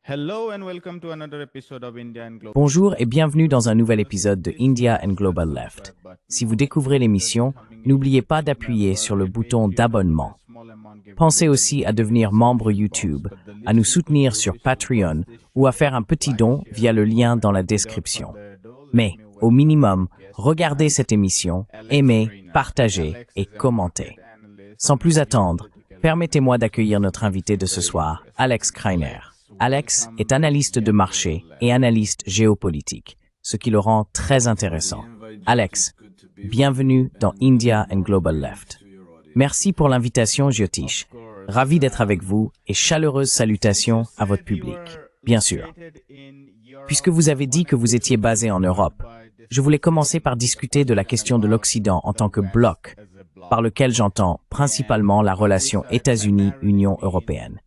Hello and welcome to another episode of India and Global. Bonjour et bienvenue dans un nouvel épisode de India and Global Left. Si vous découvrez l'émission, n'oubliez pas d'appuyer sur le bouton d'abonnement. Pensez aussi à devenir membre YouTube, à nous soutenir sur Patreon ou à faire un petit don via le lien dans la description. Mais, au minimum, regardez cette émission, aimez, partagez et commentez. Sans plus attendre, permettez-moi d'accueillir notre invité de ce soir, Alex Kreiner. Alex est analyste de marché et analyste géopolitique, ce qui le rend très intéressant. Alex, bienvenue dans India and Global Left. Merci pour l'invitation, Jyotish. Ravi d'être avec vous et chaleureuse salutations à votre public, bien sûr. Puisque vous avez dit que vous étiez basé en Europe, je voulais commencer par discuter de la question de l'Occident en tant que bloc, par lequel j'entends principalement la relation États-Unis-Union européenne.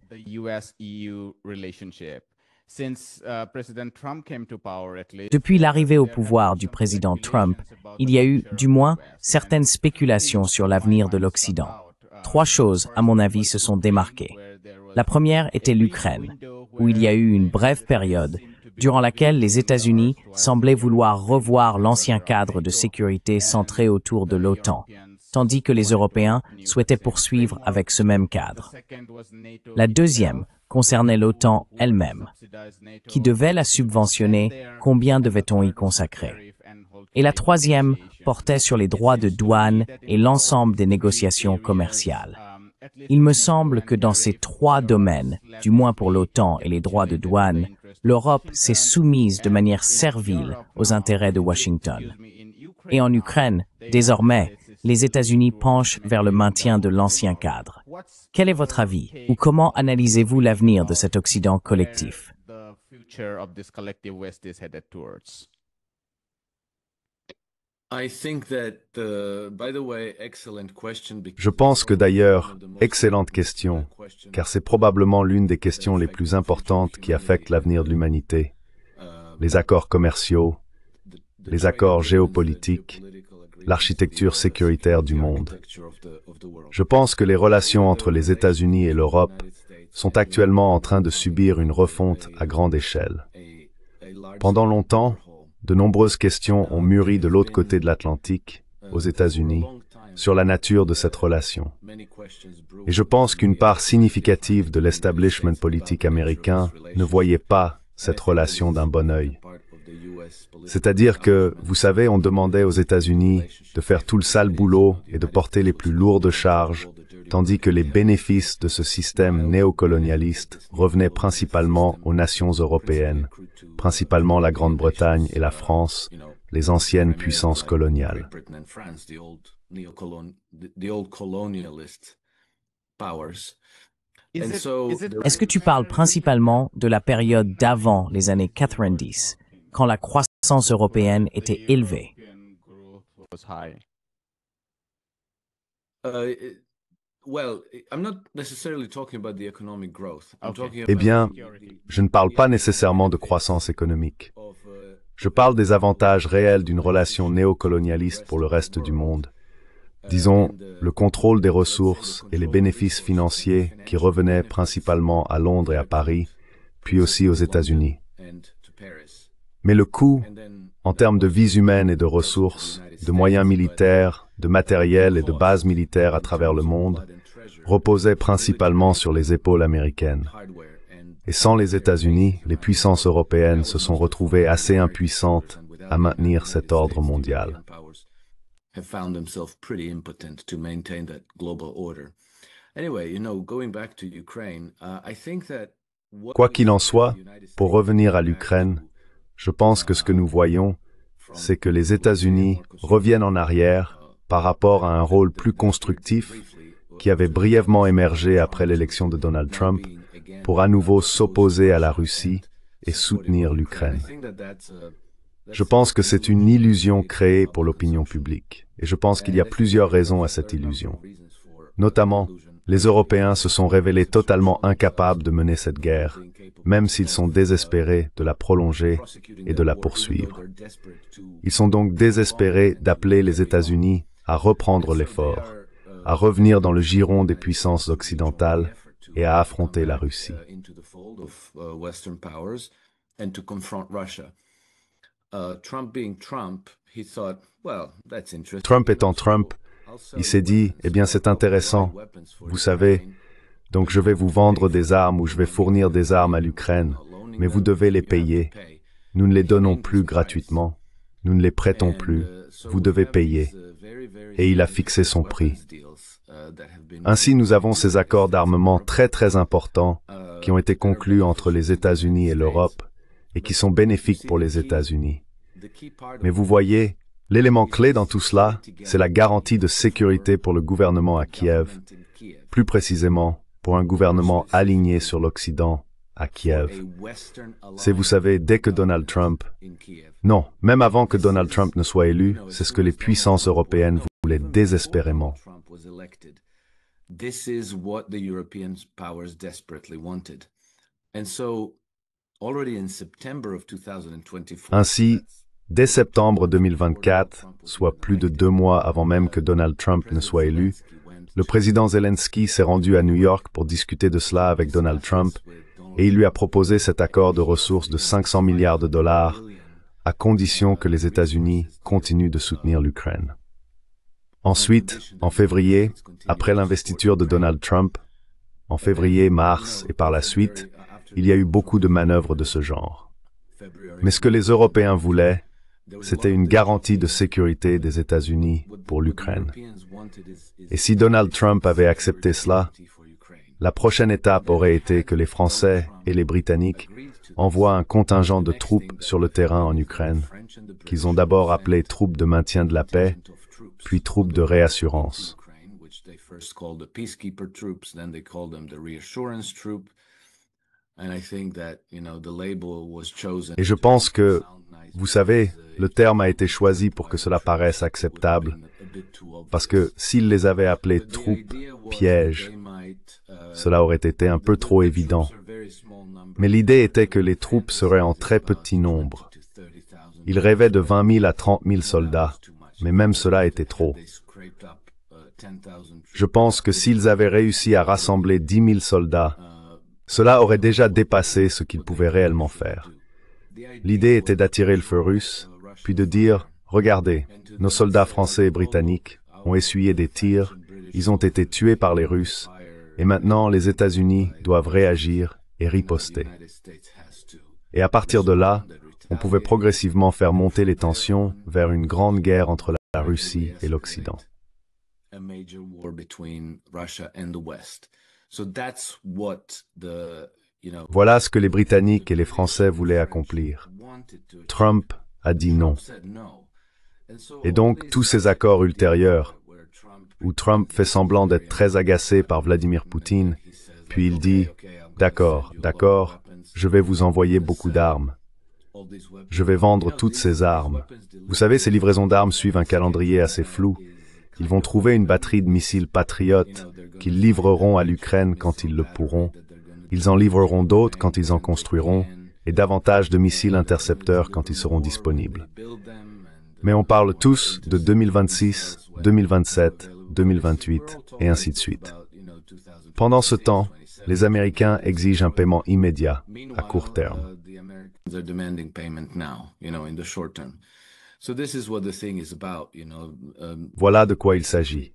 Depuis l'arrivée au pouvoir du président Trump, il y a eu, du moins, certaines spéculations sur l'avenir de l'Occident. Trois choses, à mon avis, se sont démarquées. La première était l'Ukraine, où il y a eu une brève période durant laquelle les États-Unis semblaient vouloir revoir l'ancien cadre de sécurité centré autour de l'OTAN, tandis que les Européens souhaitaient poursuivre avec ce même cadre. La deuxième concernait l'OTAN elle-même. Qui devait la subventionner, combien devait-on y consacrer? Et la troisième portait sur les droits de douane et l'ensemble des négociations commerciales. Il me semble que dans ces trois domaines, du moins pour l'OTAN et les droits de douane, l'Europe s'est soumise de manière servile aux intérêts de Washington. Et en Ukraine, désormais, les États-Unis penchent vers le maintien de l'ancien cadre. Quel est votre avis, ou comment analysez-vous l'avenir de cet Occident collectif? Je pense que d'ailleurs, excellente question, car c'est probablement l'une des questions les plus importantes qui affectent l'avenir de l'humanité. Les accords commerciaux, les accords géopolitiques, l'architecture sécuritaire du monde. Je pense que les relations entre les États-Unis et l'Europe sont actuellement en train de subir une refonte à grande échelle. Pendant longtemps, de nombreuses questions ont mûri de l'autre côté de l'Atlantique, aux États-Unis, sur la nature de cette relation. Et je pense qu'une part significative de l'establishment politique américain ne voyait pas cette relation d'un bon œil. C'est-à-dire que, vous savez, on demandait aux États-Unis de faire tout le sale boulot et de porter les plus lourdes charges, tandis que les bénéfices de ce système néocolonialiste revenaient principalement aux nations européennes, principalement la Grande-Bretagne et la France, les anciennes puissances coloniales. Est-ce que tu parles principalement de la période d'avant les années 90, quand la croissance européenne était élevée? Eh bien, je ne parle pas nécessairement de croissance économique. Je parle des avantages réels d'une relation néocolonialiste pour le reste du monde. Disons, le contrôle des ressources et les bénéfices financiers qui revenaient principalement à Londres et à Paris, puis aussi aux États-Unis. Mais le coût, en termes de vies humaines et de ressources, de moyens militaires, de matériel et de bases militaires à travers le monde, reposait principalement sur les épaules américaines. Et sans les États-Unis, les puissances européennes se sont retrouvées assez impuissantes à maintenir cet ordre mondial. Quoi qu'il en soit, pour revenir à l'Ukraine, je pense que ce que nous voyons, c'est que les États-Unis reviennent en arrière par rapport à un rôle plus constructif qui avait brièvement émergé après l'élection de Donald Trump pour à nouveau s'opposer à la Russie et soutenir l'Ukraine. Je pense que c'est une illusion créée pour l'opinion publique, et je pense qu'il y a plusieurs raisons à cette illusion. Notamment, les Européens se sont révélés totalement incapables de mener cette guerre, même s'ils sont désespérés de la prolonger et de la poursuivre. Ils sont donc désespérés d'appeler les États-Unis à reprendre l'effort, à revenir dans le giron des puissances occidentales et à affronter la Russie. Trump étant Trump, il s'est dit, eh bien c'est intéressant, vous savez, donc je vais vous vendre des armes ou je vais fournir des armes à l'Ukraine, mais vous devez les payer. Nous ne les donnons plus gratuitement, nous ne les prêtons plus, vous devez payer. Et il a fixé son prix. Ainsi, nous avons ces accords d'armement très importants qui ont été conclus entre les États-Unis et l'Europe et qui sont bénéfiques pour les États-Unis. Mais vous voyez, l'élément clé dans tout cela, c'est la garantie de sécurité pour le gouvernement à Kiev, plus précisément pour un gouvernement aligné sur l'Occident à Kiev. C'est, vous savez, dès que Donald Trump... Non, même avant que Donald Trump ne soit élu, c'est ce que les puissances européennes voulaient désespérément. Ainsi, dès septembre 2024, soit plus de 2 mois avant même que Donald Trump ne soit élu, le président Zelensky s'est rendu à New York pour discuter de cela avec Donald Trump et il lui a proposé cet accord de ressources de 500 milliards de dollars à condition que les États-Unis continuent de soutenir l'Ukraine. Ensuite, en février, après l'investiture de Donald Trump, en février, mars et par la suite, il y a eu beaucoup de manœuvres de ce genre. Mais ce que les Européens voulaient, c'était une garantie de sécurité des États-Unis pour l'Ukraine. Et si Donald Trump avait accepté cela, la prochaine étape aurait été que les Français et les Britanniques envoient un contingent de troupes sur le terrain en Ukraine, qu'ils ont d'abord appelé troupes de maintien de la paix, puis troupes de réassurance. Et je pense que, vous savez, le terme a été choisi pour que cela paraisse acceptable, parce que s'il les avait appelés troupes pièges, cela aurait été un peu trop évident. Mais l'idée était que les troupes seraient en très petit nombre. Ils rêvaient de 20 000 à 30 000 soldats, mais même cela était trop. Je pense que s'ils avaient réussi à rassembler 10 000 soldats, cela aurait déjà dépassé ce qu'ils pouvaient réellement faire. L'idée était d'attirer le feu russe, puis de dire, regardez, nos soldats français et britanniques ont essuyé des tirs, ils ont été tués par les Russes, et maintenant les États-Unis doivent réagir et riposter. Et à partir de là, on pouvait progressivement faire monter les tensions vers une grande guerre entre la Russie et l'Occident. Voilà ce que les Britanniques et les Français voulaient accomplir. Trump a dit non. Et donc, tous ces accords ultérieurs, où Trump fait semblant d'être très agacé par Vladimir Poutine, puis il dit « D'accord, d'accord, je vais vous envoyer beaucoup d'armes. Je vais vendre toutes ces armes. » Vous savez, ces livraisons d'armes suivent un calendrier assez flou. Ils vont trouver une batterie de missiles patriotes qu'ils livreront à l'Ukraine quand ils le pourront. Ils en livreront d'autres quand ils en construiront, et davantage de missiles intercepteurs quand ils seront disponibles. Mais on parle tous de 2026, 2027, 2028, et ainsi de suite. Pendant ce temps, les Américains exigent un paiement immédiat, à court terme. Voilà de quoi il s'agit.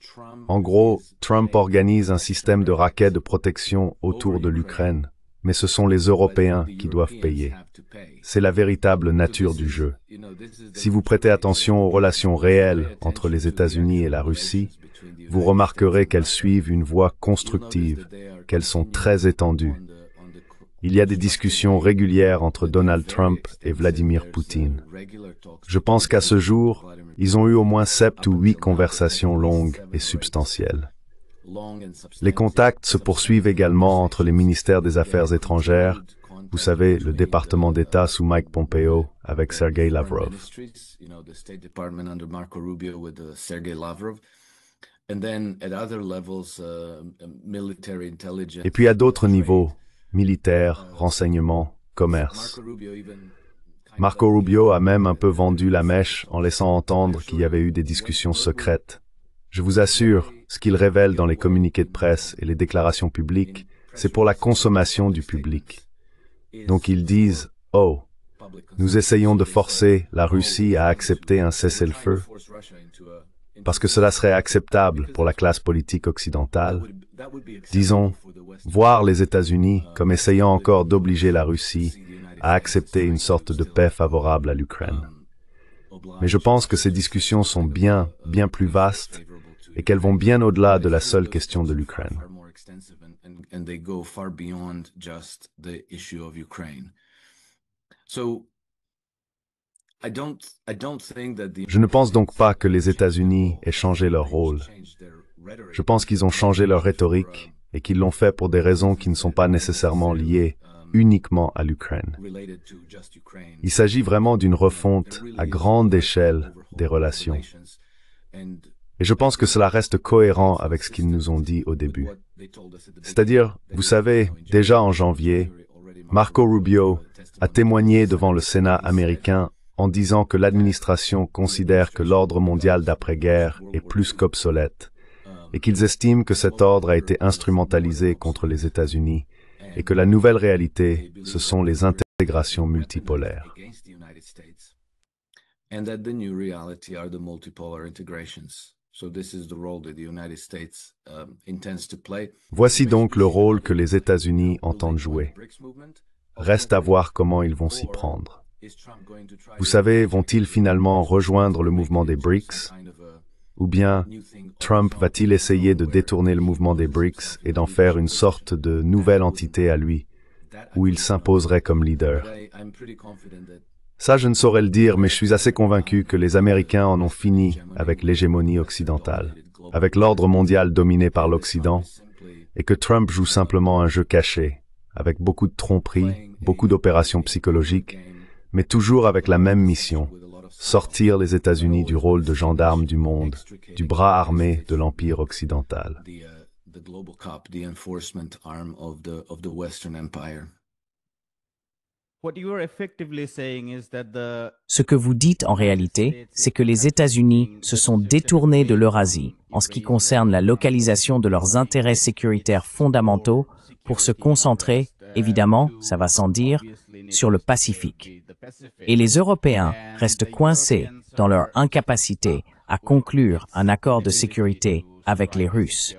En gros, Trump organise un système de raquets de protection autour de l'Ukraine, mais ce sont les Européens qui doivent payer. C'est la véritable nature du jeu. Si vous prêtez attention aux relations réelles entre les États-Unis et la Russie, vous remarquerez qu'elles suivent une voie constructive, qu'elles sont très étendues. Il y a des discussions régulières entre Donald Trump et Vladimir Poutine. Je pense qu'à ce jour, ils ont eu au moins 7 ou 8 conversations longues et substantielles. Les contacts se poursuivent également entre les ministères des Affaires étrangères, vous savez, le département d'État sous Mike Pompeo avec Sergei Lavrov. Et puis à d'autres niveaux, militaire, renseignement, commerce. Marco Rubio a même un peu vendu la mèche en laissant entendre qu'il y avait eu des discussions secrètes. Je vous assure, ce qu'il révèle dans les communiqués de presse et les déclarations publiques, c'est pour la consommation du public. Donc ils disent « Oh, nous essayons de forcer la Russie à accepter un cessez-le-feu parce que cela serait acceptable pour la classe politique occidentale. Disons, voir les États-Unis comme essayant encore d'obliger la Russie à accepter une sorte de paix favorable à l'Ukraine. Mais je pense que ces discussions sont bien plus vastes et qu'elles vont bien au-delà de la seule question de l'Ukraine. Je ne pense donc pas que les États-Unis aient changé leur rôle. Je pense qu'ils ont changé leur rhétorique et qu'ils l'ont fait pour des raisons qui ne sont pas nécessairement liées uniquement à l'Ukraine. Il s'agit vraiment d'une refonte à grande échelle des relations. Et je pense que cela reste cohérent avec ce qu'ils nous ont dit au début. C'est-à-dire, vous savez, déjà en janvier, Marco Rubio a témoigné devant le Sénat américain en disant que l'administration considère que l'ordre mondial d'après-guerre est plus qu'obsolète et qu'ils estiment que cet ordre a été instrumentalisé contre les États-Unis et que la nouvelle réalité, ce sont les intégrations multipolaires. Voici donc le rôle que les États-Unis entendent jouer. Reste à voir comment ils vont s'y prendre. Vous savez, vont-ils finalement rejoindre le mouvement des BRICS? Ou bien, Trump va-t-il essayer de détourner le mouvement des BRICS et d'en faire une sorte de nouvelle entité à lui, où il s'imposerait comme leader? Ça, je ne saurais le dire, mais je suis assez convaincu que les Américains en ont fini avec l'hégémonie occidentale, avec l'ordre mondial dominé par l'Occident, et que Trump joue simplement un jeu caché, avec beaucoup de tromperies, beaucoup d'opérations psychologiques, mais toujours avec la même mission, sortir les États-Unis du rôle de gendarme du monde, du bras armé de l'Empire occidental. Ce que vous dites en réalité, c'est que les États-Unis se sont détournés de l'Eurasie en ce qui concerne la localisation de leurs intérêts sécuritaires fondamentaux pour se concentrer, évidemment, ça va sans dire, sur le Pacifique. Et les Européens restent coincés dans leur incapacité à conclure un accord de sécurité avec les Russes,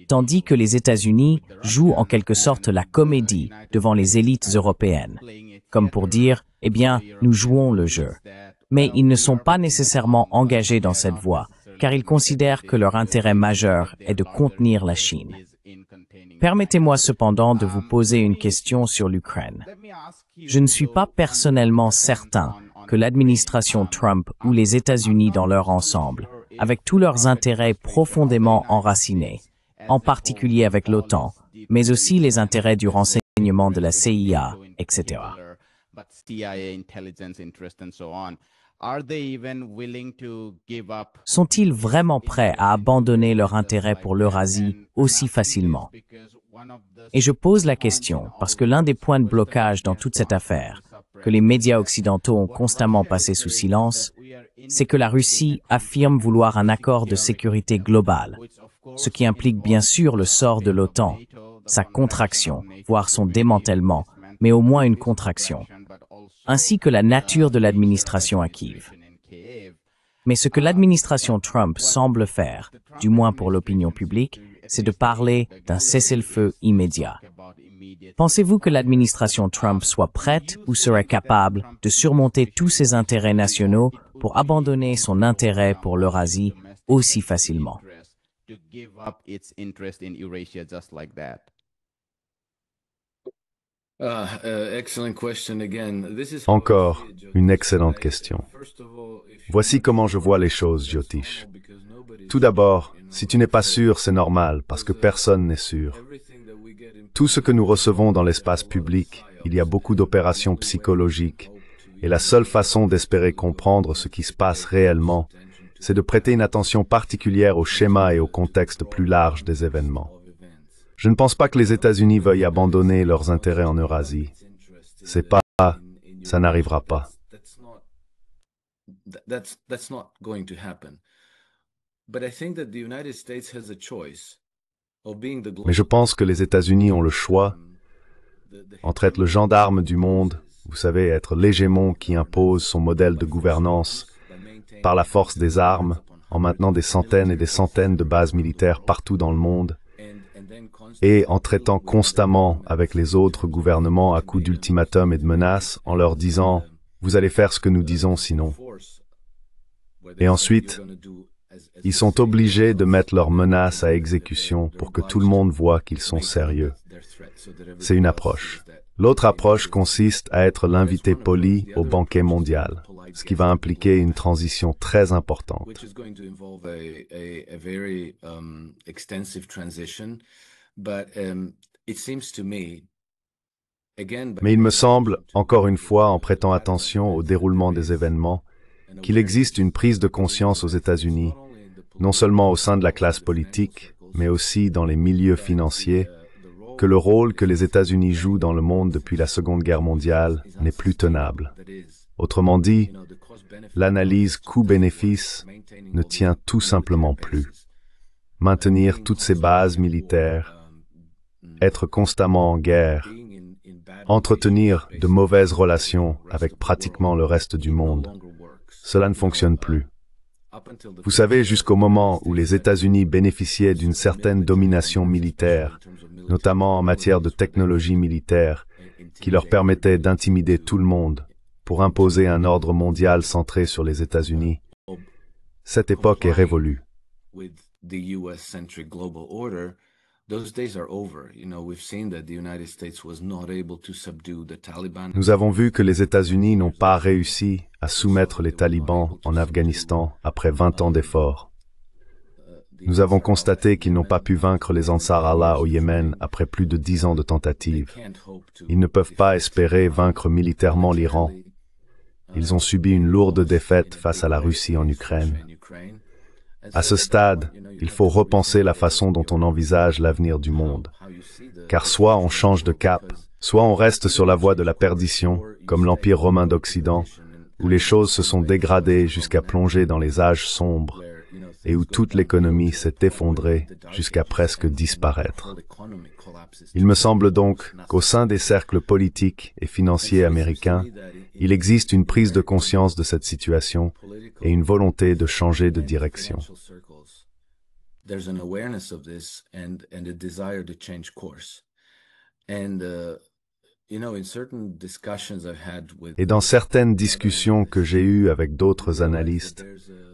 tandis que les États-Unis jouent en quelque sorte la comédie devant les élites européennes, comme pour dire, eh bien, nous jouons le jeu. Mais ils ne sont pas nécessairement engagés dans cette voie, car ils considèrent que leur intérêt majeur est de contenir la Chine. Permettez-moi cependant de vous poser une question sur l'Ukraine. Je ne suis pas personnellement certain que l'administration Trump ou les États-Unis dans leur ensemble, avec tous leurs intérêts profondément enracinés, en particulier avec l'OTAN, mais aussi les intérêts du renseignement de la CIA, etc. Sont-ils vraiment prêts à abandonner leur intérêt pour l'Eurasie aussi facilement? Et je pose la question parce que l'un des points de blocage dans toute cette affaire, que les médias occidentaux ont constamment passé sous silence, c'est que la Russie affirme vouloir un accord de sécurité global, ce qui implique bien sûr le sort de l'OTAN, sa contraction, voire son démantèlement, mais au moins une contraction, ainsi que la nature de l'administration à Kiev. Mais ce que l'administration Trump semble faire, du moins pour l'opinion publique, c'est de parler d'un cessez-le-feu immédiat. Pensez-vous que l'administration Trump soit prête ou serait capable de surmonter tous ses intérêts nationaux pour abandonner son intérêt pour l'Eurasie aussi facilement? Encore une excellente question. Voici comment je vois les choses, Jyotish. Tout d'abord, si tu n'es pas sûr, c'est normal, parce que personne n'est sûr. Tout ce que nous recevons dans l'espace public, il y a beaucoup d'opérations psychologiques, et la seule façon d'espérer comprendre ce qui se passe réellement, c'est de prêter une attention particulière au schéma et au contexte plus large des événements. Je ne pense pas que les États-Unis veuillent abandonner leurs intérêts en Eurasie. Ça n'arrivera pas. Mais je pense que les États-Unis ont le choix entre être le gendarme du monde, vous savez, être l'hégémon qui impose son modèle de gouvernance par la force des armes, en maintenant des centaines et des centaines de bases militaires partout dans le monde, et en traitant constamment avec les autres gouvernements à coups d'ultimatums et de menaces, en leur disant « vous allez faire ce que nous disons sinon ». Et ensuite, ils sont obligés de mettre leurs menaces à exécution pour que tout le monde voit qu'ils sont sérieux. C'est une approche. L'autre approche consiste à être l'invité poli au banquet mondial, ce qui va impliquer une transition très importante. Mais il me semble, encore une fois, en prêtant attention au déroulement des événements, qu'il existe une prise de conscience aux États-Unis, non seulement au sein de la classe politique, mais aussi dans les milieux financiers, que le rôle que les États-Unis jouent dans le monde depuis la Seconde Guerre mondiale n'est plus tenable. Autrement dit, l'analyse coût-bénéfice ne tient tout simplement plus. Maintenir toutes ces bases militaires, être constamment en guerre, entretenir de mauvaises relations avec pratiquement le reste du monde, cela ne fonctionne plus. Vous savez, jusqu'au moment où les États-Unis bénéficiaient d'une certaine domination militaire, notamment en matière de technologie militaire, qui leur permettait d'intimider tout le monde pour imposer un ordre mondial centré sur les États-Unis, cette époque est révolue. Nous avons vu que les États-Unis n'ont pas réussi à soumettre les talibans en Afghanistan après 20 ans d'efforts. Nous avons constaté qu'ils n'ont pas pu vaincre les Ansar Allah au Yémen après plus de 10 ans de tentatives. Ils ne peuvent pas espérer vaincre militairement l'Iran. Ils ont subi une lourde défaite face à la Russie en Ukraine. À ce stade, il faut repenser la façon dont on envisage l'avenir du monde. Car soit on change de cap, soit on reste sur la voie de la perdition, comme l'Empire romain d'Occident, où les choses se sont dégradées jusqu'à plonger dans les âges sombres, et où toute l'économie s'est effondrée jusqu'à presque disparaître. Il me semble donc qu'au sein des cercles politiques et financiers américains, il existe une prise de conscience de cette situation et une volonté de changer de direction. Et dans certaines discussions que j'ai eues avec d'autres analystes,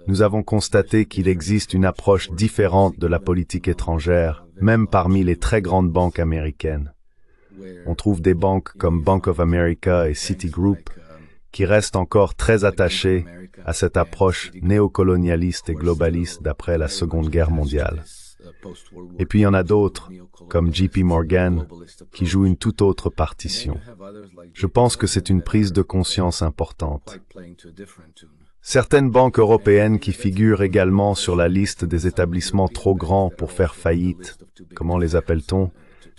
nous avons constaté qu'il existe une approche différente de la politique étrangère, même parmi les très grandes banques américaines. On trouve des banques comme Bank of America et Citigroup qui restent encore très attachées à cette approche néocolonialiste et globaliste d'après la Seconde Guerre mondiale. Et puis il y en a d'autres, comme JP Morgan, qui jouent une toute autre partition. Je pense que c'est une prise de conscience importante. Certaines banques européennes qui figurent également sur la liste des établissements trop grands pour faire faillite, comment les appelle-t-on?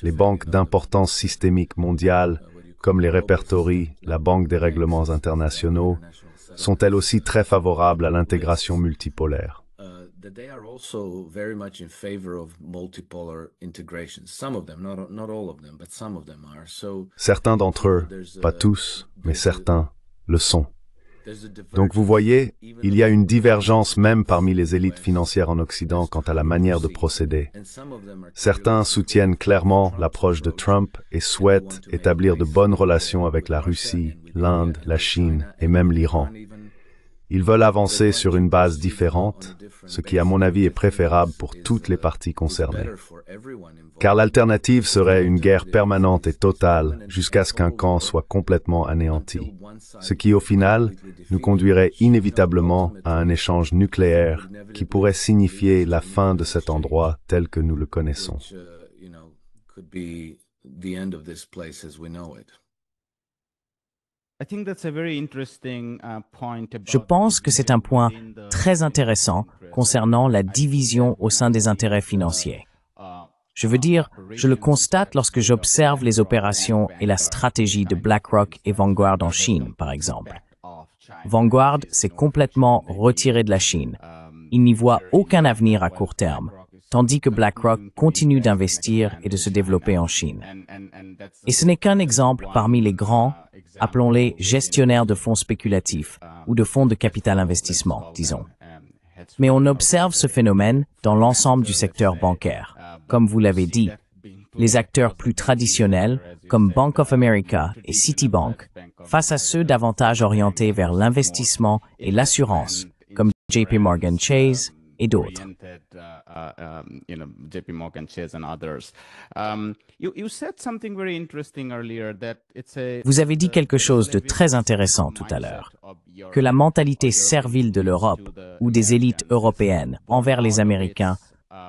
Les banques d'importance systémique mondiale, comme les répertorie la Banque des règlements internationaux, sont elles aussi très favorables à l'intégration multipolaire. They are also very much in favor of multipolar integration. Some of them, not all of them, but some of them are. So, certains d'entre eux, pas tous, mais certains, le sont. Donc vous voyez, il y a une divergence même parmi les élites financières en Occident quant à la manière de procéder. Certains soutiennent clairement l'approche de Trump et souhaitent établir de bonnes relations avec la Russie, l'Inde, la Chine et même l'Iran. Ils veulent avancer sur une base différente, ce qui à mon avis est préférable pour toutes les parties concernées. Car l'alternative serait une guerre permanente et totale jusqu'à ce qu'un camp soit complètement anéanti, ce qui au final nous conduirait inévitablement à un échange nucléaire qui pourrait signifier la fin de cet endroit tel que nous le connaissons. Je pense que c'est un point très intéressant concernant la division au sein des intérêts financiers. Je veux dire, je le constate lorsque j'observe les opérations et la stratégie de BlackRock et Vanguard en Chine, par exemple. Vanguard s'est complètement retiré de la Chine. Il n'y voit aucun avenir à court terme. tandis que BlackRock continue d'investir et de se développer en Chine. Et ce n'est qu'un exemple parmi les grands, appelons-les gestionnaires de fonds spéculatifs ou de fonds de capital investissement, disons. Mais on observe ce phénomène dans l'ensemble du secteur bancaire. Comme vous l'avez dit, les acteurs plus traditionnels, comme Bank of America et Citibank, face à ceux davantage orientés vers l'investissement et l'assurance, comme JP Morgan Chase et d'autres. Vous avez dit quelque chose de très intéressant tout à l'heure, que la mentalité servile de l'Europe ou des élites européennes envers les Américains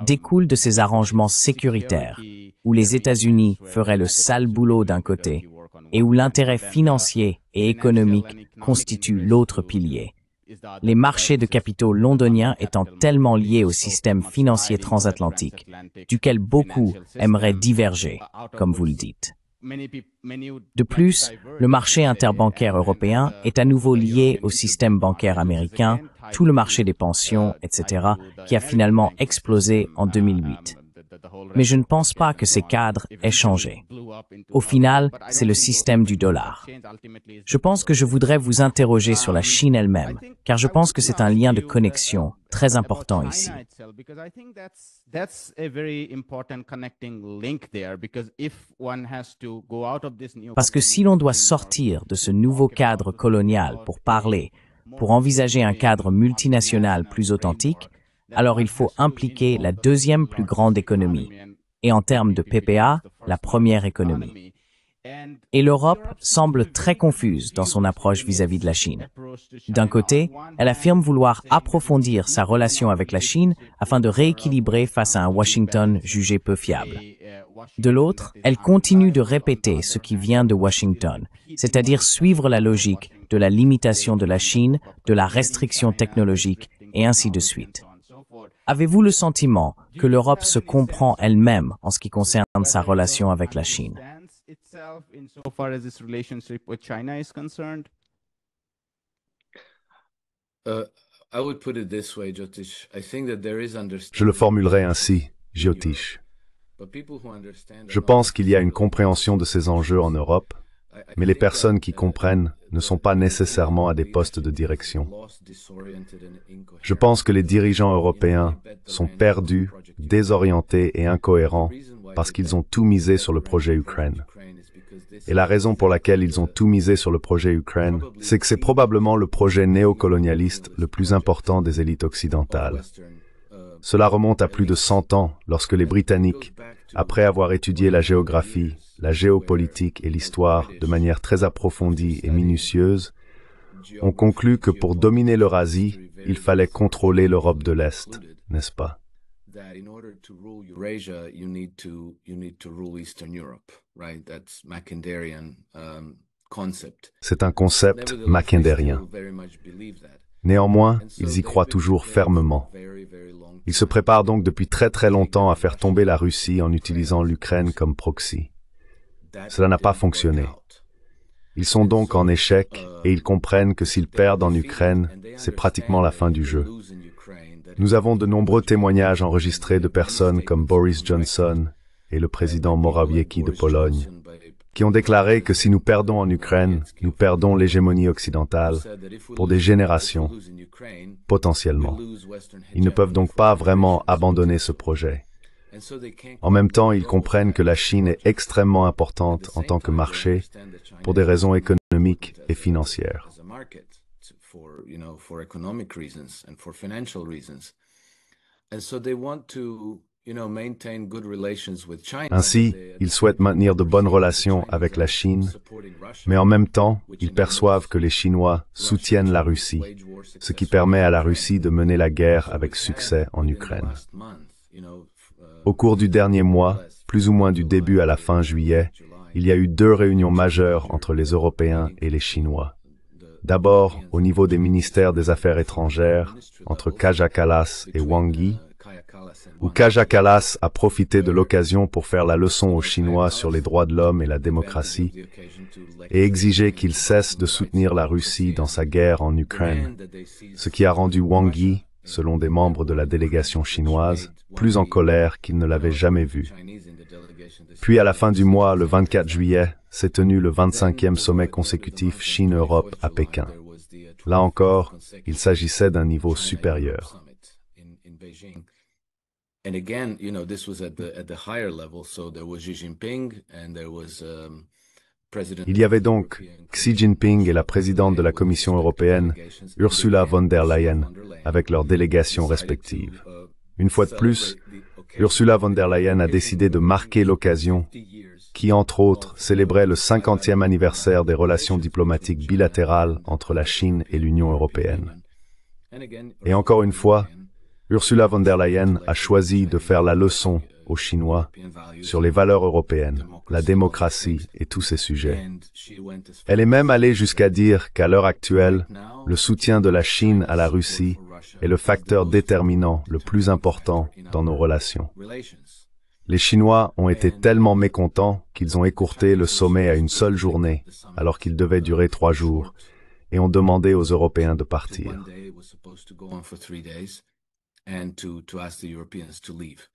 découle de ces arrangements sécuritaires, où les États-Unis feraient le sale boulot d'un côté et où l'intérêt financier et économique constitue l'autre pilier. Les marchés de capitaux londoniens étant tellement liés au système financier transatlantique, duquel beaucoup aimeraient diverger, comme vous le dites. De plus, le marché interbancaire européen est à nouveau lié au système bancaire américain, tout le marché des pensions, etc., qui a finalement explosé en 2008. Mais je ne pense pas que ces cadres aient changé. Au final, c'est le système du dollar. Je pense que je voudrais vous interroger sur la Chine elle-même, car je pense que c'est un lien de connexion très important ici. Parce que si l'on doit sortir de ce nouveau cadre colonial pour envisager un cadre multinational plus authentique, alors il faut impliquer la deuxième plus grande économie, et en termes de PPA, la première économie. Et l'Europe semble très confuse dans son approche vis-à-vis de la Chine. D'un côté, elle affirme vouloir approfondir sa relation avec la Chine afin de rééquilibrer face à un Washington jugé peu fiable. De l'autre, elle continue de répéter ce qui vient de Washington, c'est-à-dire suivre la logique de la limitation de la Chine, de la restriction technologique, et ainsi de suite. Avez-vous le sentiment que l'Europe se comprend elle-même en ce qui concerne sa relation avec la Chine? Je le formulerai ainsi, Jyotish. Je pense qu'il y a une compréhension de ces enjeux en Europe, mais les personnes qui comprennent ne sont pas nécessairement à des postes de direction. Je pense que les dirigeants européens sont perdus, désorientés et incohérents parce qu'ils ont tout misé sur le projet Ukraine. Et la raison pour laquelle ils ont tout misé sur le projet Ukraine, c'est que c'est probablement le projet néocolonialiste le plus important des élites occidentales. Cela remonte à plus de 100 ans lorsque les Britanniques, après avoir étudié la géographie, la géopolitique et l'histoire de manière très approfondie et minutieuse, ont conclu que pour dominer l'Eurasie, il fallait contrôler l'Europe de l'Est, n'est-ce pas? C'est un concept mackindérien. Néanmoins, ils y croient toujours fermement. Ils se préparent donc depuis très très longtemps à faire tomber la Russie en utilisant l'Ukraine comme proxy. Cela n'a pas fonctionné. Ils sont donc en échec et ils comprennent que s'ils perdent en Ukraine, c'est pratiquement la fin du jeu. Nous avons de nombreux témoignages enregistrés de personnes comme Boris Johnson et le président Morawiecki de Pologne, qui ont déclaré que si nous perdons en Ukraine, nous perdons l'hégémonie occidentale pour des générations, potentiellement. Ils ne peuvent donc pas vraiment abandonner ce projet. En même temps, ils comprennent que la Chine est extrêmement importante en tant que marché pour des raisons économiques et financières. Ainsi, ils souhaitent maintenir de bonnes relations avec la Chine, mais en même temps, ils perçoivent que les Chinois soutiennent la Russie, ce qui permet à la Russie de mener la guerre avec succès en Ukraine. Au cours du dernier mois, plus ou moins du début à la fin juillet, il y a eu 2 réunions majeures entre les Européens et les Chinois. D'abord, au niveau des ministères des Affaires étrangères, entre Kaja Kallas et Wang Yi, où Kaja Kallas a profité de l'occasion pour faire la leçon aux Chinois sur les droits de l'homme et la démocratie, et exiger qu'ils cessent de soutenir la Russie dans sa guerre en Ukraine, ce qui a rendu Wang Yi, selon des membres de la délégation chinoise, plus en colère qu'ils ne l'avaient jamais vu. Puis à la fin du mois, le 24 juillet, s'est tenu le 25e sommet consécutif Chine-Europe à Pékin. Là encore, il s'agissait d'un niveau supérieur. And again, this was at the higher level, so there was Xi Jinping and there was President. Il y avait donc Xi Jinping et la présidente de la Commission européenne, Ursula von der Leyen, avec leurs délégations respectives. Une fois de plus, Ursula von der Leyen a décidé de marquer l'occasion qui, entre autres, célébrait le 50e anniversaire des relations diplomatiques bilatérales entre la Chine et l'Union européenne. Et encore une fois, Ursula von der Leyen a choisi de faire la leçon aux Chinois sur les valeurs européennes, la démocratie et tous ces sujets. Elle est même allée jusqu'à dire qu'à l'heure actuelle, le soutien de la Chine à la Russie est le facteur déterminant le plus important dans nos relations. Les Chinois ont été tellement mécontents qu'ils ont écourté le sommet à une seule journée, alors qu'il devait durer 3 jours, et ont demandé aux Européens de partir. And to ask the Europeans to leave.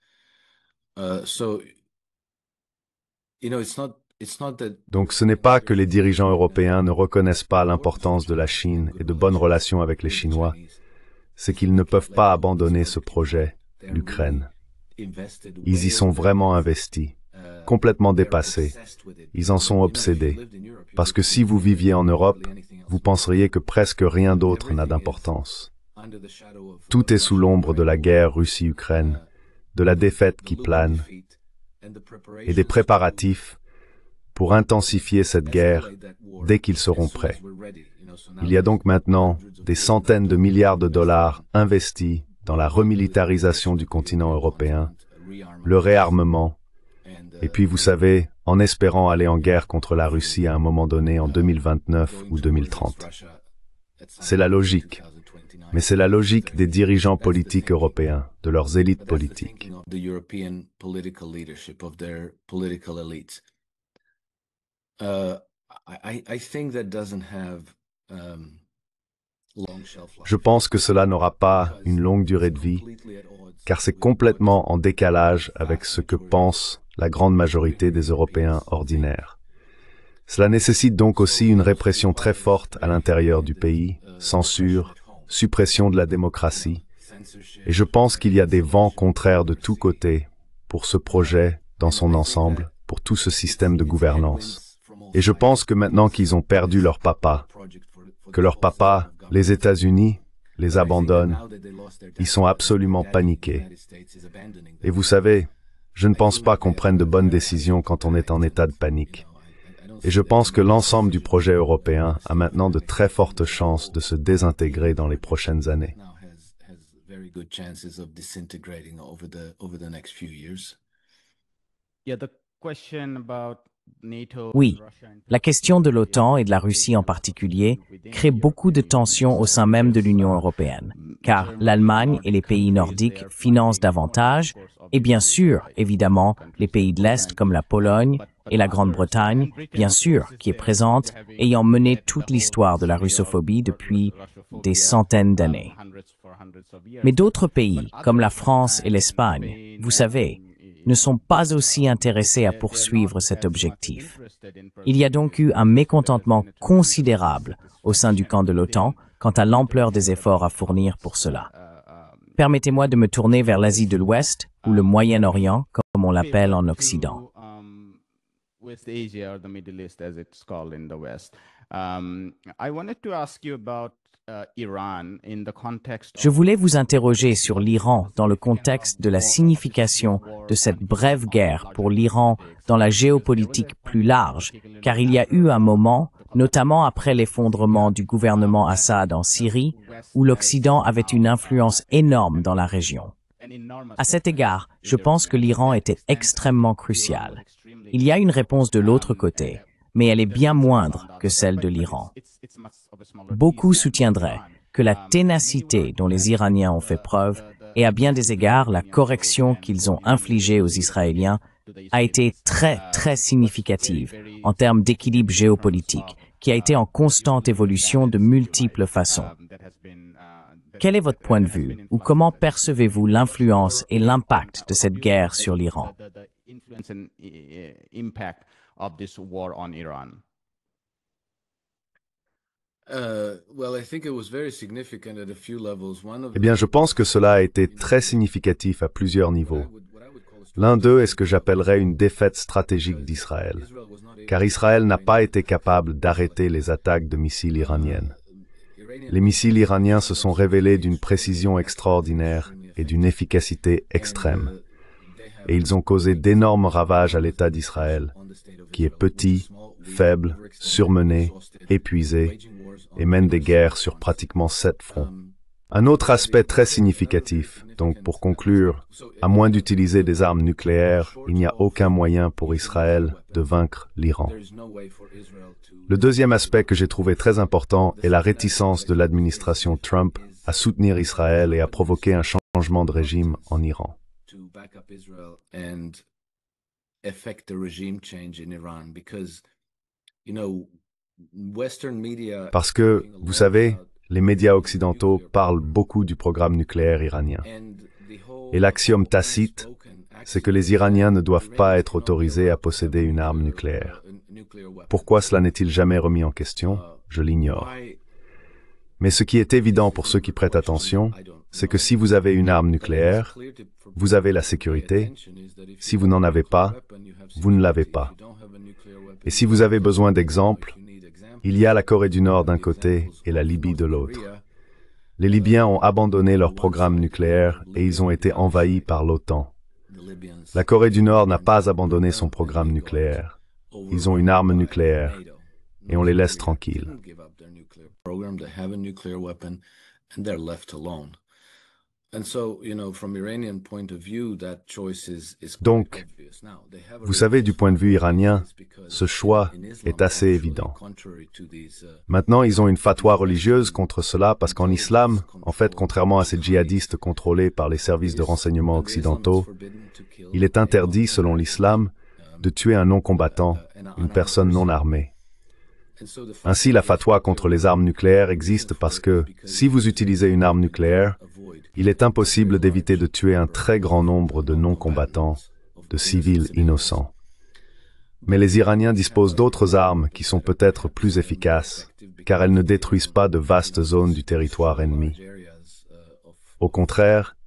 Donc ce n'est pas que les dirigeants européens ne reconnaissent pas l'importance de la Chine et de bonnes relations avec les Chinois, c'est qu'ils ne peuvent pas abandonner ce projet, l'Ukraine. Ils y sont vraiment investis, complètement dépassés. Ils en sont obsédés. Parce que si vous viviez en Europe, vous penseriez que presque rien d'autre n'a d'importance. Tout est sous l'ombre de la guerre Russie-Ukraine, de la défaite qui plane, et des préparatifs pour intensifier cette guerre dès qu'ils seront prêts. Il y a donc maintenant des centaines de milliards de dollars investis dans la remilitarisation du continent européen, le réarmement, et puis vous savez, en espérant aller en guerre contre la Russie à un moment donné en 2029 ou 2030. C'est la logique. Mais c'est la logique des dirigeants politiques européens, de leurs élites politiques. Je pense que cela n'aura pas une longue durée de vie, car c'est complètement en décalage avec ce que pense la grande majorité des Européens ordinaires. Cela nécessite donc aussi une répression très forte à l'intérieur du pays, censure, suppression de la démocratie, et je pense qu'il y a des vents contraires de tous côtés pour ce projet dans son ensemble, pour tout ce système de gouvernance. Et je pense que maintenant qu'ils ont perdu leur papa, que leur papa, les États-Unis, les abandonnent, ils sont absolument paniqués. Et vous savez, je ne pense pas qu'on prenne de bonnes décisions quand on est en état de panique. Et je pense que l'ensemble du projet européen a maintenant de très fortes chances de se désintégrer dans les prochaines années. Oui, la question de l'OTAN et de la Russie en particulier crée beaucoup de tensions au sein même de l'Union européenne, car l'Allemagne et les pays nordiques financent davantage, et bien sûr, évidemment, les pays de l'Est comme la Pologne et la Grande-Bretagne, bien sûr, qui est présente, ayant mené toute l'histoire de la russophobie depuis des centaines d'années. Mais d'autres pays, comme la France et l'Espagne, vous savez, ne sont pas aussi intéressés à poursuivre cet objectif. Il y a donc eu un mécontentement considérable au sein du camp de l'OTAN quant à l'ampleur des efforts à fournir pour cela. Permettez-moi de me tourner vers l'Asie de l'Ouest ou le Moyen-Orient, comme on l'appelle en Occident. West Asia or the Middle East as it's called in the West. I wanted to ask you about Iran in the context. Je voulais vous interroger sur l'Iran dans le contexte de la signification de cette brève guerre pour l'Iran dans la géopolitique plus large, car il y a eu un moment, notamment après l'effondrement du gouvernement Assad en Syrie, où l'Occident avait une influence énorme dans la région. À cet égard, je pense que l'Iran était extrêmement crucial. Il y a une réponse de l'autre côté, mais elle est bien moindre que celle de l'Iran. Beaucoup soutiendraient que la ténacité dont les Iraniens ont fait preuve et à bien des égards la correction qu'ils ont infligée aux Israéliens a été très significative en termes d'équilibre géopolitique, qui a été en constante évolution de multiples façons. quel est votre point de vue ou comment percevez-vous l'influence et l'impact de cette guerre sur l'Iran? Eh bien, je pense que cela a été très significatif à plusieurs niveaux. L'un d'eux est ce que j'appellerais une défaite stratégique d'Israël, car Israël n'a pas été capable d'arrêter les attaques de missiles iraniennes. Les missiles iraniens se sont révélés d'une précision extraordinaire et d'une efficacité extrême. Et ils ont causé d'énormes ravages à l'État d'Israël, qui est petit, faible, surmené, épuisé, et mène des guerres sur pratiquement 7 fronts. Un autre aspect très significatif, donc pour conclure, à moins d'utiliser des armes nucléaires, il n'y a aucun moyen pour Israël de vaincre l'Iran. Le deuxième aspect que j'ai trouvé très important est la réticence de l'administration Trump à soutenir Israël et à provoquer un changement de régime en Iran. Parce que, vous savez, les médias occidentaux parlent beaucoup du programme nucléaire iranien. Et l'axiome tacite, c'est que les Iraniens ne doivent pas être autorisés à posséder une arme nucléaire. Pourquoi cela n'est-il jamais remis en question? Je l'ignore. Mais ce qui est évident pour ceux qui prêtent attention, c'est que si vous avez une arme nucléaire, vous avez la sécurité. Si vous n'en avez pas, vous ne l'avez pas. Et si vous avez besoin d'exemples, il y a la Corée du Nord d'un côté et la Libye de l'autre. Les Libyens ont abandonné leur programme nucléaire et ils ont été envahis par l'OTAN. La Corée du Nord n'a pas abandonné son programme nucléaire. Ils ont une arme nucléaire et on les laisse tranquilles. Donc, vous savez, du point de vue iranien, ce choix est assez évident. Maintenant, ils ont une fatwa religieuse contre cela parce qu'en islam, en fait, contrairement à ces djihadistes contrôlés par les services de renseignement occidentaux, il est interdit, selon l'islam, de tuer un non-combattant, une personne non armée. Ainsi, la fatwa contre les armes nucléaires existe parce que, si vous utilisez une arme nucléaire, il est impossible d'éviter de tuer un très grand nombre de non-combattants, de civils innocents. Mais les Iraniens disposent d'autres armes qui sont peut-être plus efficaces, car elles ne détruisent pas de vastes zones du territoire ennemi. Au contraire,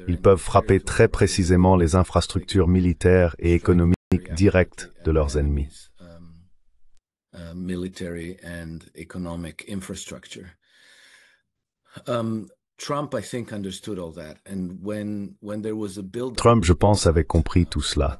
ils peuvent frapper très précisément les infrastructures militaires et économiques directes de leurs ennemis. Trump, je pense, avait compris tout cela.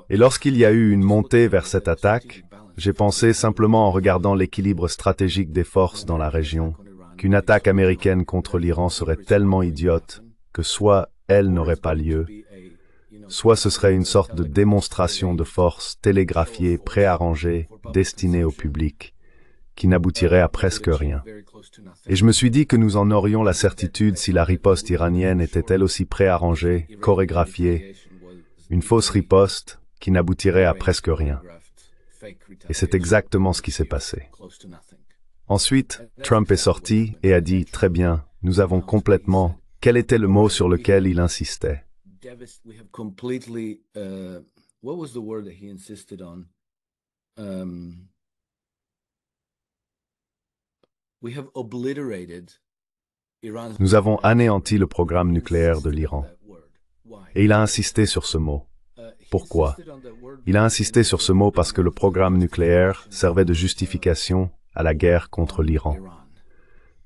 Et lorsqu'il y a eu une montée vers cette attaque, j'ai pensé simplement en regardant l'équilibre stratégique des forces dans la région, qu'une attaque américaine contre l'Iran serait tellement idiote que soit elle n'aurait pas lieu, soit ce serait une sorte de démonstration de force télégraphiée, préarrangée, destinée au public, qui n'aboutirait à presque rien. Et je me suis dit que nous en aurions la certitude si la riposte iranienne était elle aussi préarrangée, chorégraphiée, une fausse riposte qui n'aboutirait à presque rien. Et c'est exactement ce qui s'est passé. Ensuite, Trump est sorti et a dit « Très bien, nous avons complètement… » Quel était le mot sur lequel il insistait? Nous avons anéanti le programme nucléaire de l'Iran. Et il a insisté sur ce mot. Pourquoi? Il a insisté sur ce mot parce que le programme nucléaire servait de justification à la guerre contre l'Iran.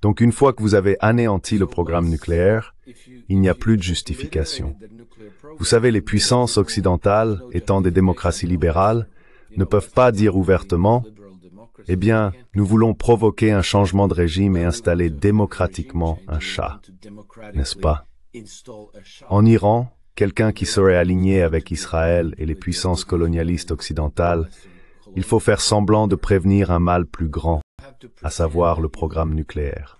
Donc une fois que vous avez anéanti le programme nucléaire, il n'y a plus de justification. Vous savez, les puissances occidentales, étant des démocraties libérales, ne peuvent pas dire ouvertement « Eh bien, nous voulons provoquer un changement de régime et installer démocratiquement un Shah », n'est-ce pas? En Iran, quelqu'un qui serait aligné avec Israël et les puissances colonialistes occidentales, il faut faire semblant de prévenir un mal plus grand, à savoir le programme nucléaire.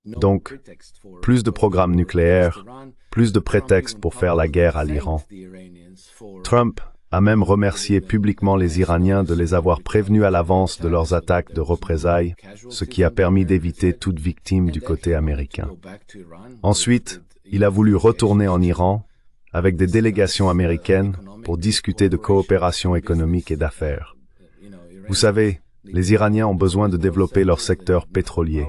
Donc, plus de programmes nucléaires, plus de prétextes pour faire la guerre à l'Iran. Trump a même remercié publiquement les Iraniens de les avoir prévenus à l'avance de leurs attaques de représailles, ce qui a permis d'éviter toute victime du côté américain. Ensuite, il a voulu retourner en Iran avec des délégations américaines pour discuter de coopération économique et d'affaires. Vous savez, les Iraniens ont besoin de développer leur secteur pétrolier.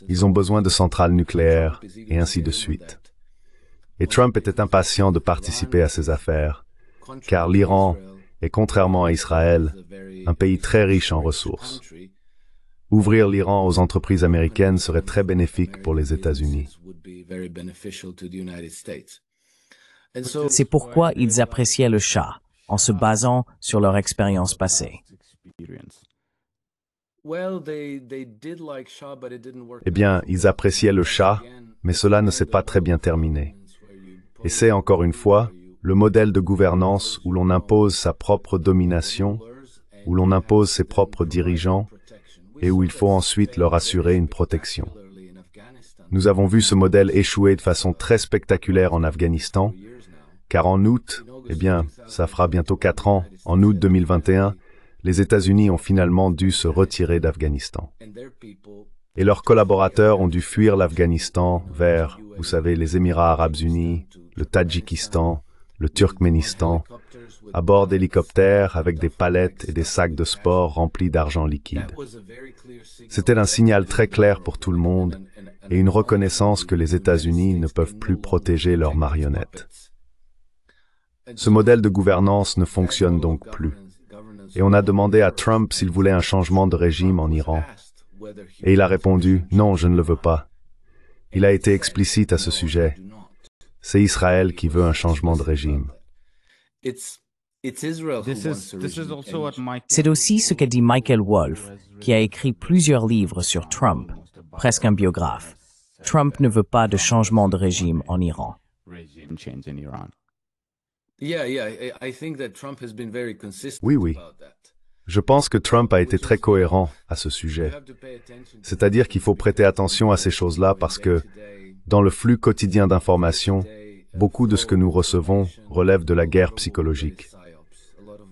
Ils ont besoin de centrales nucléaires, et ainsi de suite. Et Trump était impatient de participer à ces affaires, car l'Iran est, contrairement à Israël, un pays très riche en ressources. Ouvrir l'Iran aux entreprises américaines serait très bénéfique pour les États-Unis. C'est pourquoi ils appréciaient le Shah, en se basant sur leur expérience passée. Eh bien, ils appréciaient le Shah, mais cela ne s'est pas très bien terminé. Et c'est, encore une fois, le modèle de gouvernance où l'on impose sa propre domination, où l'on impose ses propres dirigeants, et où il faut ensuite leur assurer une protection. Nous avons vu ce modèle échouer de façon très spectaculaire en Afghanistan, car en août, eh bien, ça fera bientôt 4 ans, en août 2021, les États-Unis ont finalement dû se retirer d'Afghanistan. Et leurs collaborateurs ont dû fuir l'Afghanistan vers, vous savez, les Émirats arabes unis, le Tadjikistan, le Turkménistan, à bord d'hélicoptères avec des palettes et des sacs de sport remplis d'argent liquide. C'était un signal très clair pour tout le monde et une reconnaissance que les États-Unis ne peuvent plus protéger leurs marionnettes. Ce modèle de gouvernance ne fonctionne donc plus. Et on a demandé à Trump s'il voulait un changement de régime en Iran. Et il a répondu « Non, je ne le veux pas ». Il a été explicite à ce sujet. C'est Israël qui veut un changement de régime. C'est aussi ce qu'a dit Michael Wolff, qui a écrit plusieurs livres sur Trump, presque un biographe. Trump ne veut pas de changement de régime en Iran. Oui. Je pense que Trump a été très cohérent à ce sujet. C'est-à-dire qu'il faut prêter attention à ces choses-là parce que, dans le flux quotidien d'informations, beaucoup de ce que nous recevons relève de la guerre psychologique.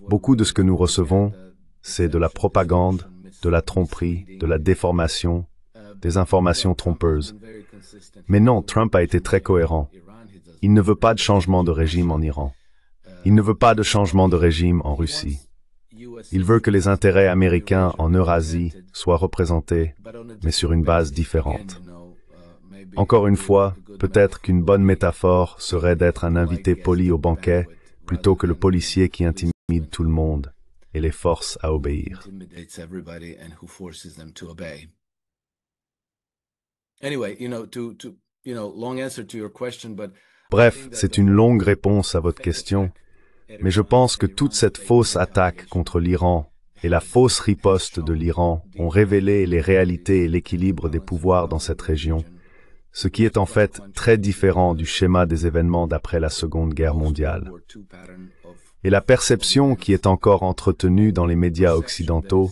Beaucoup de ce que nous recevons, c'est de la propagande, de la tromperie, de la déformation, des informations trompeuses. Mais non, Trump a été très cohérent. Il ne veut pas de changement de régime en Iran. Il ne veut pas de changement de régime en Russie. Il veut que les intérêts américains en Eurasie soient représentés, mais sur une base différente. Encore une fois, peut-être qu'une bonne métaphore serait d'être un invité poli au banquet plutôt que le policier qui intimide tout le monde et les force à obéir. Bref, c'est une longue réponse à votre question, mais je pense que toute cette fausse attaque contre l'Iran et la fausse riposte de l'Iran ont révélé les réalités et l'équilibre des pouvoirs dans cette région, ce qui est en fait très différent du schéma des événements d'après la Seconde Guerre mondiale. Et la perception qui est encore entretenue dans les médias occidentaux,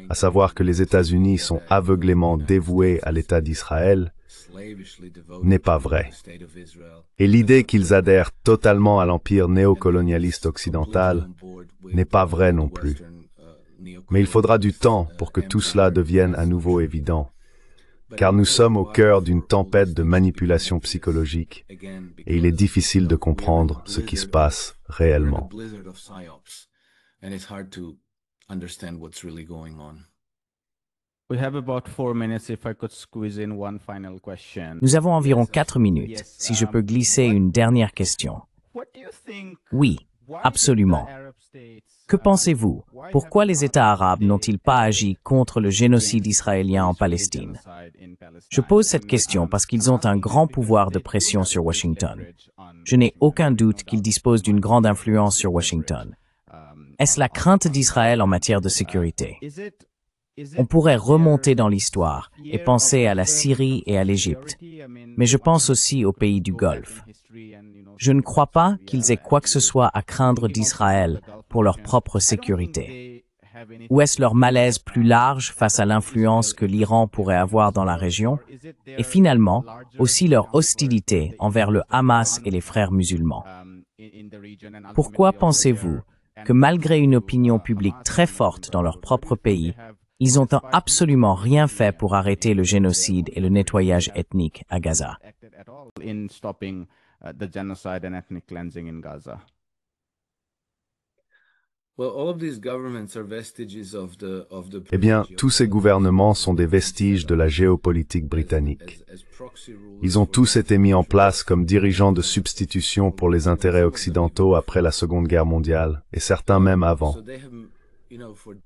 à savoir que les États-Unis sont aveuglément dévoués à l'État d'Israël, n'est pas vraie. Et l'idée qu'ils adhèrent totalement à l'empire néocolonialiste occidental n'est pas vraie non plus. Mais il faudra du temps pour que tout cela devienne à nouveau évident, car nous sommes au cœur d'une tempête de manipulation psychologique et il est difficile de comprendre ce qui se passe réellement. Nous avons environ 4 minutes, si je peux glisser une dernière question. Oui, absolument. Que pensez-vous? Pourquoi les États arabes n'ont-ils pas agi contre le génocide israélien en Palestine? Je pose cette question parce qu'ils ont un grand pouvoir de pression sur Washington. Je n'ai aucun doute qu'ils disposent d'une grande influence sur Washington. Est-ce la crainte d'Israël en matière de sécurité? On pourrait remonter dans l'histoire et penser à la Syrie et à l'Égypte, mais je pense aussi aux pays du Golfe. Je ne crois pas qu'ils aient quoi que ce soit à craindre d'Israël pour leur propre sécurité. Ou est-ce leur malaise plus large face à l'influence que l'Iran pourrait avoir dans la région? Et finalement, aussi leur hostilité envers le Hamas et les frères musulmans. Pourquoi pensez-vous que malgré une opinion publique très forte dans leur propre pays, ils n'ont absolument rien fait pour arrêter le génocide et le nettoyage ethnique à Gaza. In stopping the genocide and ethnic cleansing in Gaza. Eh bien, tous ces gouvernements sont des vestiges de la géopolitique britannique. Ils ont tous été mis en place comme dirigeants de substitution pour les intérêts occidentaux après la Seconde Guerre mondiale, et certains même avant.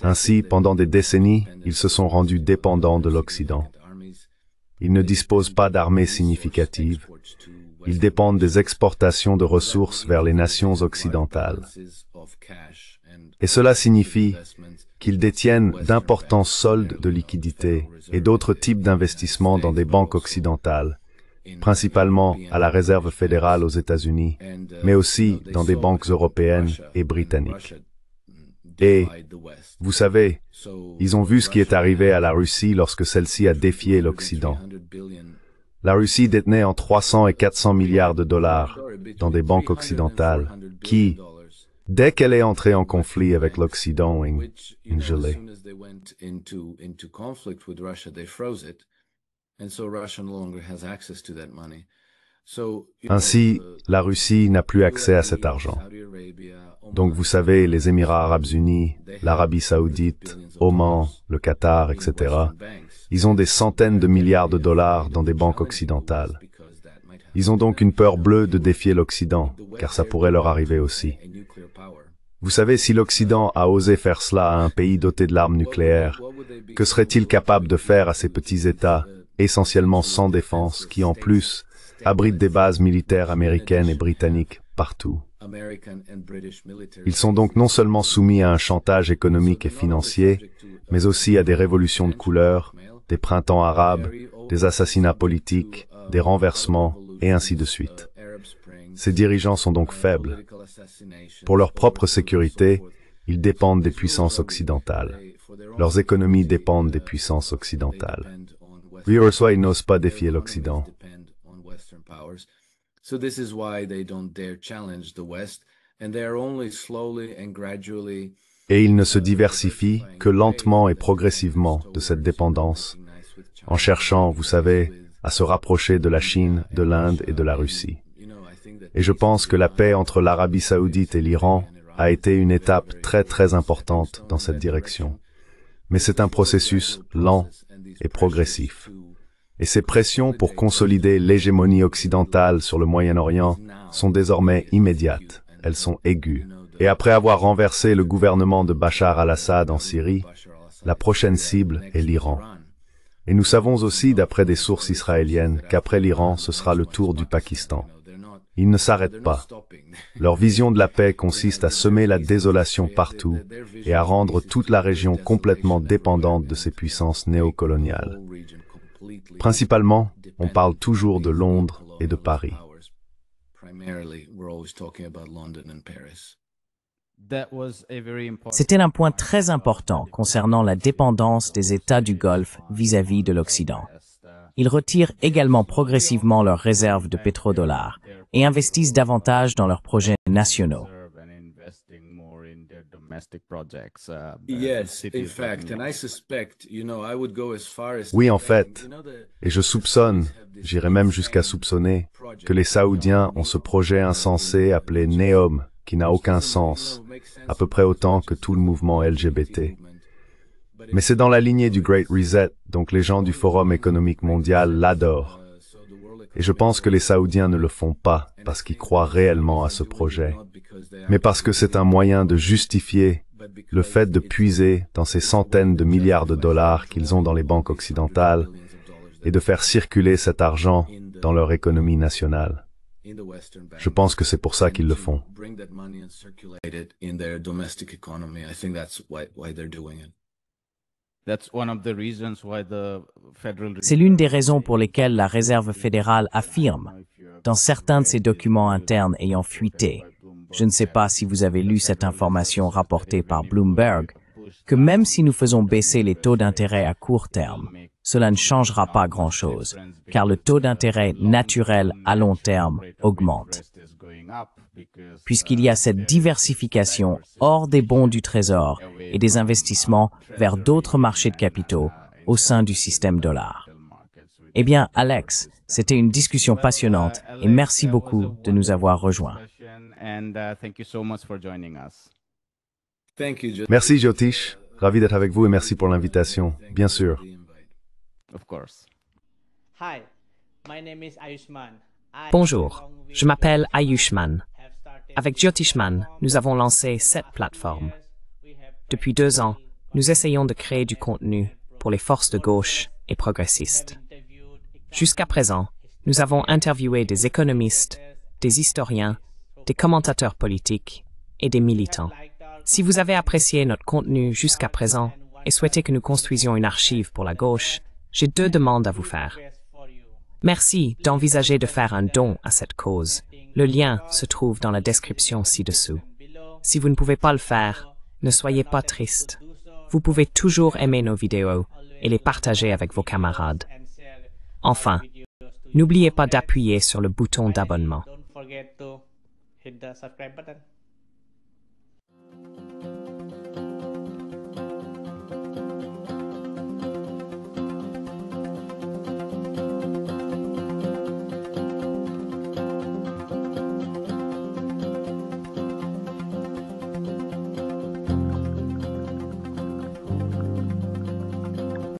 Ainsi, pendant des décennies, ils se sont rendus dépendants de l'Occident. Ils ne disposent pas d'armées significatives. Ils dépendent des exportations de ressources vers les nations occidentales. Et cela signifie qu'ils détiennent d'importants soldes de liquidités et d'autres types d'investissements dans des banques occidentales, principalement à la Réserve fédérale aux États-Unis, mais aussi dans des banques européennes et britanniques. Et, vous savez, ils ont vu ce qui est arrivé à la Russie lorsque celle-ci a défié l'Occident. La Russie détenait en 300 et 400 milliards de dollars dans des banques occidentales qui, dès qu'elle est entrée en conflit avec l'Occident, ont gelé. Ainsi, la Russie n'a plus accès à cet argent. Donc vous savez, les Émirats arabes unis, l'Arabie saoudite, Oman, le Qatar, etc., ils ont des centaines de milliards de dollars dans des banques occidentales. Ils ont donc une peur bleue de défier l'Occident, car ça pourrait leur arriver aussi. Vous savez, si l'Occident a osé faire cela à un pays doté de l'arme nucléaire, que serait-il capable de faire à ces petits États, essentiellement sans défense, qui en plus abritent des bases militaires américaines et britanniques partout? Ils sont donc non seulement soumis à un chantage économique et financier, mais aussi à des révolutions de couleur, des printemps arabes, des assassinats politiques, des renversements, et ainsi de suite. Ces dirigeants sont donc faibles. Pour leur propre sécurité, ils dépendent des puissances occidentales. Leurs économies dépendent des puissances occidentales. Oui, ou soit ils n'osent pas défier l'Occident. Et ils ne se diversifient que lentement et progressivement de cette dépendance, en cherchant, vous savez, à se rapprocher de la Chine, de l'Inde et de la Russie. Et je pense que la paix entre l'Arabie saoudite et l'Iran a été une étape très très importante dans cette direction. Mais c'est un processus lent et progressif. Et ces pressions pour consolider l'hégémonie occidentale sur le Moyen-Orient sont désormais immédiates, elles sont aiguës. Et après avoir renversé le gouvernement de Bachar al-Assad en Syrie, la prochaine cible est l'Iran. Et nous savons aussi, d'après des sources israéliennes, qu'après l'Iran, ce sera le tour du Pakistan. Ils ne s'arrêtent pas. Leur vision de la paix consiste à semer la désolation partout et à rendre toute la région complètement dépendante de ces puissances néocoloniales. Principalement, on parle toujours de Londres et de Paris. C'était un point très important concernant la dépendance des États du Golfe vis-à-vis de l'Occident. Ils retirent également progressivement leurs réserves de pétrodollars et investissent davantage dans leurs projets nationaux. Oui, en fait, et je soupçonne, j'irais même jusqu'à soupçonner, que les Saoudiens ont ce projet insensé appelé NEOM, qui n'a aucun sens, à peu près autant que tout le mouvement LGBT. Mais c'est dans la lignée du Great Reset, donc les gens du Forum économique mondial l'adorent. Et je pense que les Saoudiens ne le font pas parce qu'ils croient réellement à ce projet, mais parce que c'est un moyen de justifier le fait de puiser dans ces centaines de milliards de dollars qu'ils ont dans les banques occidentales et de faire circuler cet argent dans leur économie nationale. Je pense que c'est pour ça qu'ils le font. C'est l'une des raisons pour lesquelles la Réserve fédérale affirme, dans certains de ses documents internes ayant fuité, je ne sais pas si vous avez lu cette information rapportée par Bloomberg, que même si nous faisons baisser les taux d'intérêt à court terme, cela ne changera pas grand-chose, car le taux d'intérêt naturel à long terme augmente. Puisqu'il y a cette diversification hors des bons du Trésor et des investissements vers d'autres marchés de capitaux au sein du système dollar. Eh bien, Alex, c'était une discussion passionnante et merci beaucoup de nous avoir rejoints. Merci Jyotish, ravi d'être avec vous et merci pour l'invitation, bien sûr. Bonjour, je m'appelle Ayushman. Avec Jyotishman, nous avons lancé cette plateforme. Depuis 2 ans, nous essayons de créer du contenu pour les forces de gauche et progressistes. Jusqu'à présent, nous avons interviewé des économistes, des historiens, des commentateurs politiques et des militants. Si vous avez apprécié notre contenu jusqu'à présent et souhaitez que nous construisions une archive pour la gauche, j'ai 2 demandes à vous faire. Merci d'envisager de faire un don à cette cause. Le lien se trouve dans la description ci-dessous. Si vous ne pouvez pas le faire, ne soyez pas triste. Vous pouvez toujours aimer nos vidéos et les partager avec vos camarades. Enfin, n'oubliez pas d'appuyer sur le bouton d'abonnement.